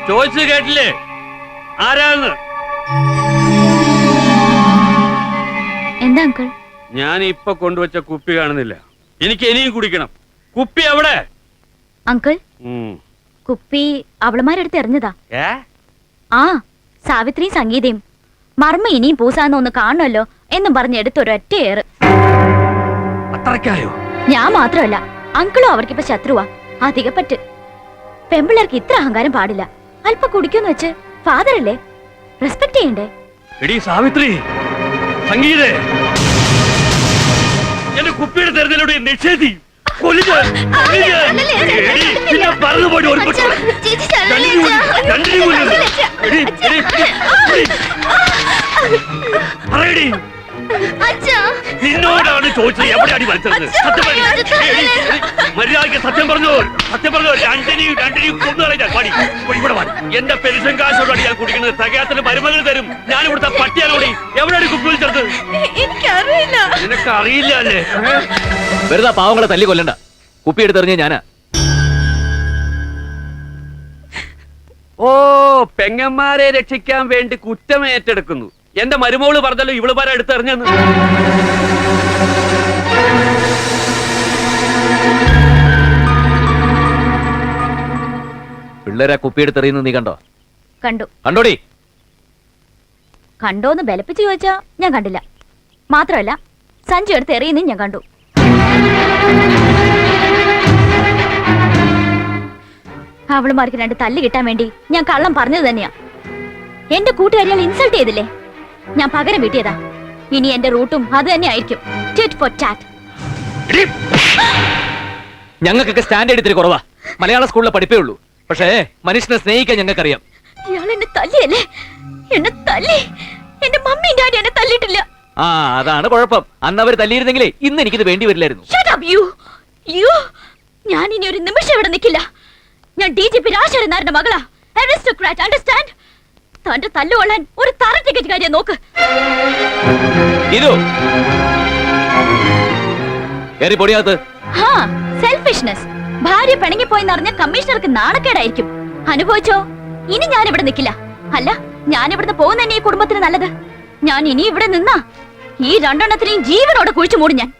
ചോദിച്ചു കേട്ടില്ലേ ആരാന്ന്? എന്താ അങ്കിൾ? ഞാൻ ഇപ്പൊ കൊണ്ടുവച്ച കുപ്പി കാണുന്നില്ല. എനിക്ക് ഇനിയും കുടിക്കണം. കുപ്പി എവിടെ? അങ്കിൾ, കുപ്പി അവളുമാരെടുത്ത് എറിഞ്ഞതാ. ആ, സാവിത്രിയും സംഗീതയും മർമ്മ ഇനിയും പൂസാന്ന് ഒന്ന് കാണുമല്ലോ എന്നും പറഞ്ഞ് എടുത്തൊരൊറ്റ ഏറ്. ഞാൻ മാത്രമല്ല, അങ്കിളും അവർക്കിപ്പോ ശത്രുവാ. അധികപ്പറ്റ്. പെമ്പിള്ളേർക്ക് ഇത്ര അഹങ്കാരം പാടില്ല. അല്പം കുടിക്കുമെന്ന് വെച്ച് ഫാദർ അല്ലേ, റെസ്പെക്ട് ചെയ്യണ്ടേ? എടി സാവിത്രി, സംഗീതേ, എന്റെ കുപ്പിയുടെ തെരഞ്ഞെടുപ്പ് നിഷേധി നിന്നോടാണ് ചോദിച്ചത്. എവിടെയാണ് വലിച്ചത്? മര്യാദയ്ക്ക് സത്യം പറഞ്ഞോ. സത്യം പറഞ്ഞോ. രണ്ടിനെയും കൊന്നുകളഞ്ഞാൽ പണി ഇവിടെ വാ. എന്റെ പെൻഷൻ കാശോടാണ് ഞാൻ കുടിക്കുന്നത്. തികയാത്തിന് മരുമകൾ തരും. ഞാൻ ഇവിടുത്തെ പട്ടിയാലോടി. എവിടെയാണ് കുപ്പി വലിച്ചത്? എനിക്കറിയില്ല. നിനക്ക് അറിയില്ല അല്ലേ? വെറുതെ പാവങ്ങളെ തല്ലി കൊല്ലണ്ട. കുപ്പി എടുത്തെറിഞ്ഞ ഞാനാ. ഓ, പെങ്ങന്മാരെ രക്ഷിക്കാൻ വേണ്ടി കുറ്റം ഏറ്റെടുക്കുന്നു. എന്റെ മരുമോള് പറഞ്ഞല്ലോ ഇവളുമാരെ എടുത്തെറിഞ്ഞെന്ന്. പിള്ളേരെ കുപ്പി എടുത്തെറിയുന്നത് നീ കണ്ടോ? കണ്ടു. കണ്ടോടി? കണ്ടോന്ന് ബലപ്പിച്ച് ചോദിച്ചാ ഞാൻ കണ്ടില്ല. മാത്രമല്ല, സഞ്ജു എടുത്ത് എറിയുന്നതും ഞാൻ കണ്ടു. അവളുമാർക്ക് രണ്ട് തല്ല് കിട്ടാൻ വേണ്ടി ഞാൻ കള്ളം പറഞ്ഞത് തന്നെയാ. എന്റെ കൂട്ടുകാരികൾ ഇൻസൾട്ട് ചെയ്തില്ലേ, ഞാൻ പകരം വീട്ടിയതാ. ഇനി എന്റെ റൂട്ടും അത് തന്നെ ആയിരിക്കും. Tit four tat. ഞങ്ങൾക്കൊക്കെ സ്റ്റാൻഡേർഡ് ഇത്തിരി കുറവാ. മലയാള സ്കൂളിലെ പഠിപ്പേ ഉള്ളൂ. പക്ഷേ മനുഷ്യനെ സ്നേഹിക്കാൻ ഞങ്ങൾക്കറിയാം. ഇയാൾ എന്നെ തല്ലിയല്ലേ? എന്നെ തല്ലി. എന്റെ മമ്മിയും ഡാഡി എന്നെ തല്ലിയിട്ടില്ല. ആ, അതാണ് കുഴപ്പം. അന്ന് അവർ തല്ലിയിരുന്നെങ്കിലേ ഇന്ന് എനിക്കിത് വേണ്ടി വരില്ലായിരുന്നു. ഞാൻ ഇനി ഒരു നിമിഷം ഇവിടെ നിൽക്കില്ല. ഞാൻ DGP രാജശേഖരനാരുടെ മകളാ. Aristocrat, understand? തന്റെ തല്ലുകൊള്ളാൻ ഒരു തറ ടിക്കറ്റ് കാര്യം നോക്ക്. സെൽഫിഷ്നെസ്. ഭാര്യ പിണങ്ങിപ്പോയെന്ന് അറിഞ്ഞ കമ്മീഷണർക്ക് നാണക്കേടായിരിക്കും. അനുഭവിച്ചോ? ഇനി ഞാൻ ഇവിടെ നിൽക്കില്ല. അല്ല, ഞാൻ ഇവിടുന്ന് പോകുന്ന തന്നെ ഈ കുടുംബത്തിന് നല്ലത്. ഞാൻ ഇനി ഇവിടെ നിന്നാ ഈ രണ്ടെണ്ണത്തിനെയും ജീവനോടെ കുഴിച്ചു മൂടും ഞാൻ.